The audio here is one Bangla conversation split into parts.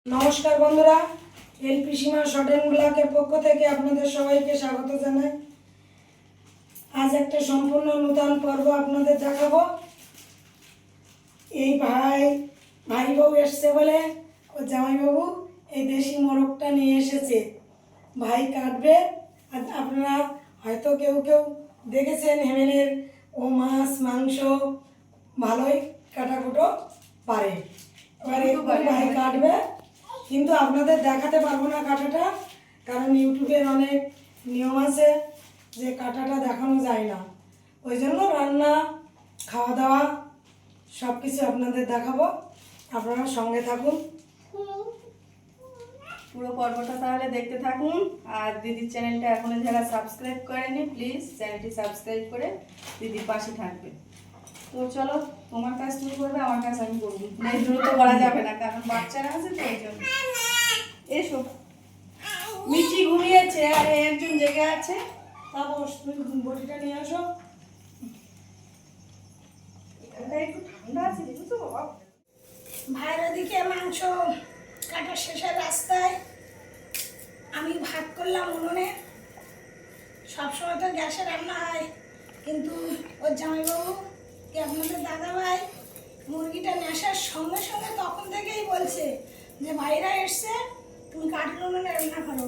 নমস্কার বন্ধুরা, এলপি সীমা শর্ট এন্ড ব্লকের পক্ষ থেকে আপনাদের সবাইকে স্বাগত জানাই। আজ একটা সম্পূর্ণ নতুন পর্ব আপনাদের দেখাবো। এই ভাই বউ এসছে বলে ও জামাইবাবু এই দেশি মোরগটা নিয়ে এসেছে। ভাই কাটবে। আর আপনারা হয়তো কেউ কেউ দেখেছেন হেমেনের ও মাছ মাংস ভালোই কাটাকুটো পারে। এবার একটু ভাই কাটবে, কিন্তু আপনাদের দেখাতে পারবো না কাটাটা, কারণ ইউটিউবের অনেক নিয়ম আছে যে কাটাটা দেখানো যায় না। ওই জন্য রান্না খাওয়া দাওয়া সব কিছু আপনাদের দেখাবো, আপনারা সঙ্গে থাকুন। পুরো পর্বটা তাহলে দেখতে থাকুন। আর দিদির চ্যানেলটা এখনো যারা সাবস্ক্রাইব করেনি প্লিজ চ্যানেলটি সাবস্ক্রাইব করে দিদির পাশে থাকবে। তো চলো, তোমার কাজ তুমি করবে, আমার কাজ আমি করবো। না, দ্রুত করা যাবে না কারণ বাচ্চারা আছে তো এই জন্য। এসো, মিঠি ঘুমিয়েছে আর একজন জেগে আছে। তারপর তুমি বটিটা নিয়ে আসো। এখানটা একটু ঠান্ডা আছে, দেখো বাবা। ভাইয়ের ওদিকে মাংস কাটার শেষের রাস্তায় আমি ভাত করলাম উনুনে। সবসময় তো গ্যাসে রান্না হয়, কিন্তু ওর জামাইবাবু কি আপনাদের দাদাভাই মুরগিটা নেশার সঙ্গে সঙ্গে তখন থেকেই বলছে যে ভাইরা এসছে, তুমি কাঠের উনুনে রান্না করো।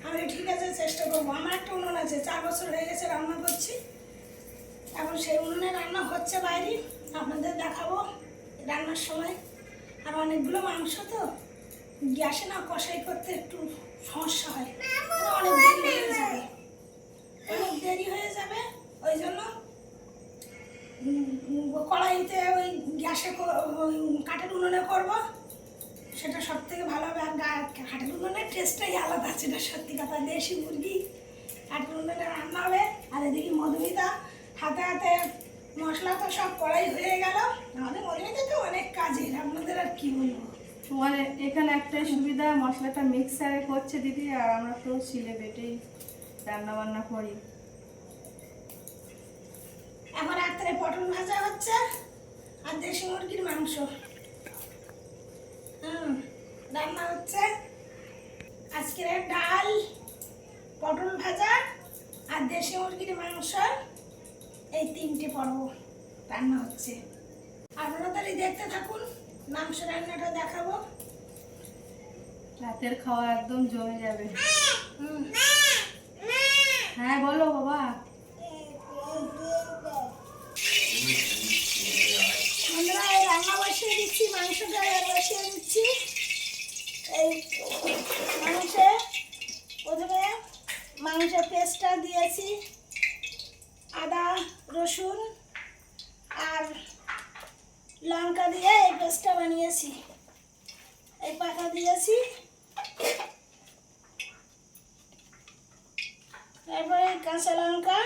আমি ঠিক আছে, চেষ্টা করবো। আমার একটা উনুন আছে, 4 বছর হয়ে গেছে রান্না করছি। এখন সেই উনুনে রান্না হচ্ছে বাইরে, আপনাদের দেখাবো রান্নার সময়। আর অনেকগুলো মাংস তো গ্যাসে না কষাই করতে একটু সমস্যা হয়, অনেক দেরি হয়ে যাবে। ওই জন্য কড়াইতে ওই গ্যাসে কাঠের উনুনে করবো, সেটা সব থেকে ভালো হবে। আর কাঠের উনুনের টেস্টটাই আলাদা আছে, এটা সত্যি কথা। দেশি মুরগি কাঠের উনুনে রান্না হবে। আর এদিকে মধুমিতা হাতে হাতে মশলা তো সব কড়াই হয়ে গেল। আমাদের মধুমিতা তো অনেক কাজের, আপনাদের আর কি বলবো। তোমার এখানে একটাই সুবিধা, মশলাটা মিক্সারে করছে দিদি, আর আমরা তো শিলে বেটেই রান্না বান্না করি। এখন রাত্রে পটল ভাজা হচ্ছে আর দেশি মুরগির মাংস রান্না হচ্ছে। আজকের ডাল, পটল ভাজা আর দেশি মুরগির মাংস, এই 3টে পর্ব রান্না হচ্ছে। আপনারা তাহলে দেখতে থাকুন, মাংস রান্নাটা দেখাবো। রাতের খাওয়া একদম জমে যাবে। হ্যাঁ বলো বাবা। আমরা এই রান্না বসিয়ে দিচ্ছি, মাংসটা বসিয়ে দিচ্ছি। এই প্রথমে মাংসের পেস্টটা দিয়েছি, আদা রসুন আর লঙ্কা দিয়ে এই পেস্টটা বানিয়েছি। এই পাতা দিয়েছি, তারপরে কাঁচা লঙ্কা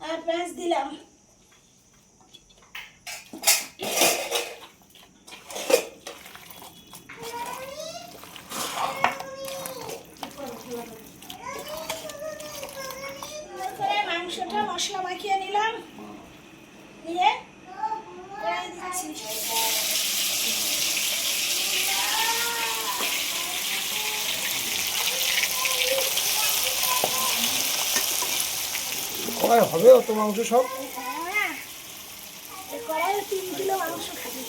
আর পেঁয়াজ দিলাম। তারপরে মাংসটা মশলা মাখিয়ে নিলাম, নিয়ে কড়াই দিচ্ছি। কড়াই হবে অত মাংস সব? হ্যাঁ, এই কড়াইয়ে 3 কিলো মাংস খাবে।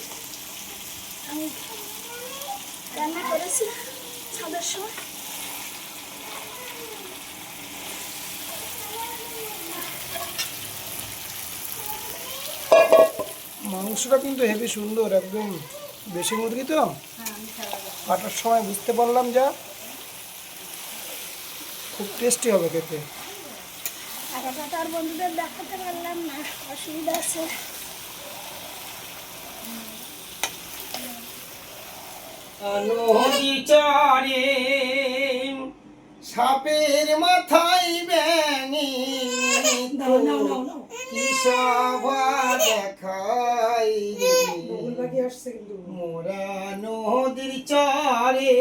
আমি রান্না করেছি ছাদের সময়। মাংসটা কিন্তু হেভি সুন্দর, একদম দেশি মুরগি তো। কাটার সময় বুঝতে পারলাম যা খুব টেস্টি হবে খেতে। আগাটা তার বন্ধুদের দেখাতে পারলাম না, অসুবিধা আছে। নদী চরে সাপের মাথায় বেনি কিসবা দেখাই মোরা নদীর চরে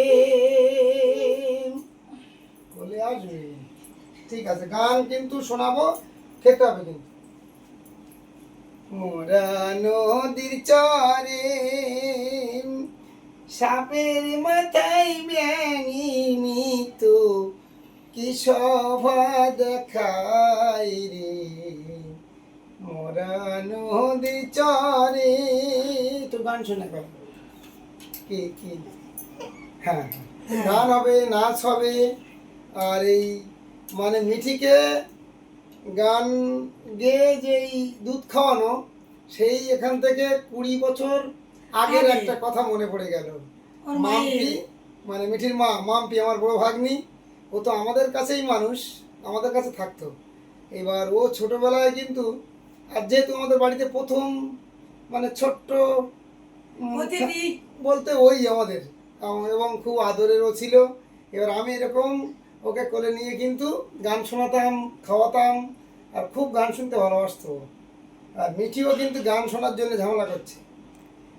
বলে আসবে। ঠিক আছে, গান কিন্তু শোনাবো, খেতে হবে কিন্তু। মোরা নদীর চরে সাপের মাথায় ব্যাঙি মৃত্যু কি শোভা দেখাই রে, মোরা নদী চরে। একটু গান শোনা গেল কি কি? হ্যাঁ হ্যাঁ, গান হবে, নাচ হবে। আর এই মানে মিঠিকে গান গেয়ে যেই দুধ খাওয়ানো, সেই এখান থেকে 20 বছর আগের আগে। একটা কথা মনে পড়ে গেল। ওর মাম্পি, মায়ের। মানে মিঠির মা মাম্পি, আমার বড় ভাগ্নি, ও তো আমাদের কাছেই মানুষ, আমাদের কাছে থাকতো। এবার ও ছোটবেলায় কিন্তু, আর যেহেতু আমাদের বাড়িতে প্রথম মানে ছোট্ট অতিথি। বলতে ওই আমাদের, এবং খুব আদরেরও ছিল। এবার আমি এরকম ওকে কোলে নিয়ে কিন্তু গান শোনাতাম, খাওয়াতাম, আর খুব গান শুনতে ভালোবাসতো ও। আর মিঠিও কিন্তু গান শোনার জন্য ঝামেলা করছে।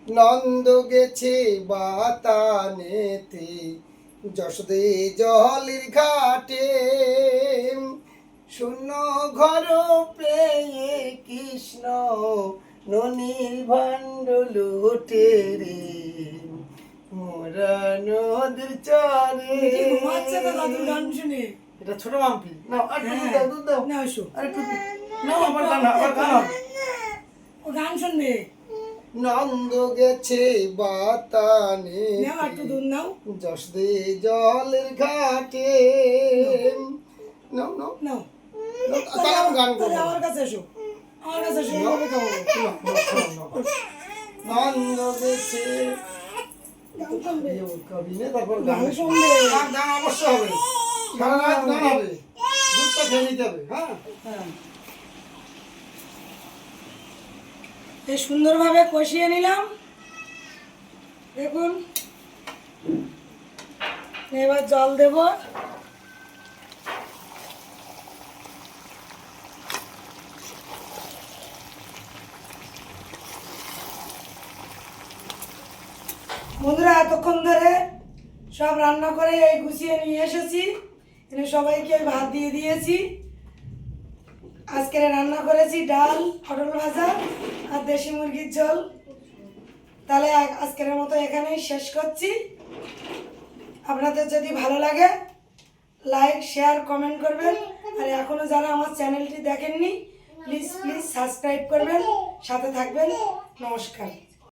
নন্দ গেছে বাতানেতে, যশোদে জলের ঘাটে, শূন্য ঘর পেয়ে কৃষ্ণ ননীর ভাণ্ড লুটে রে, মোরা নদীর চরে। মিঠি ঘুমাচ্ছে তো দাদুর গান শুনে। এটা ছোট মাম্পি। না আর একটু দুধ হ্যাঁ। দাও, দুধ দাও। না এসো। আর একটু না, আবার গান, আবার গান হবে। ও গান শুনবে। নন্দ গেছে বাতানে, নাও একটু দুধ নাও। যশোদে জলের ঘাটে। নাও নাও নাও। নাও, তাহলে আমি গান তাহলে করবো। আমার কাছে এসো। আমার কাছে এসো। নাও, এভাবে খাওয়াবো। নাও, নাও, নাও, নাও। নন্দ গেছে, গান শুনবে। কবি নে, তারপর গান গান শুনবে। গান, গান অবশ্য হবে, সারা রাত গান হবে। দুধটা খেয়ে নিতে হবে। হ্যাঁ, হ্যাঁ। এই সুন্দরভাবে কষিয়ে নিলাম, দেখুন। এবার জল দেব। বন্ধুরা, এতক্ষণ ধরে সব রান্না করে এই গুছিয়ে নিয়ে এসেছি, এখানে সবাইকে ভাত দিয়ে দিয়েছি। আজকে রান্না করেছি ডাল, পটল ভাজা আর দেশি মুরগির ঝোল। তাহলে আজকের মতো এখানেই শেষ করছি। আপনাদের যদি ভালো লাগে লাইক, শেয়ার, কমেন্ট করবেন। আর এখনও যারা আমার চ্যানেলটি দেখেননি, প্লিজ সাবস্ক্রাইব করবেন, সাথে থাকবেন। নমস্কার।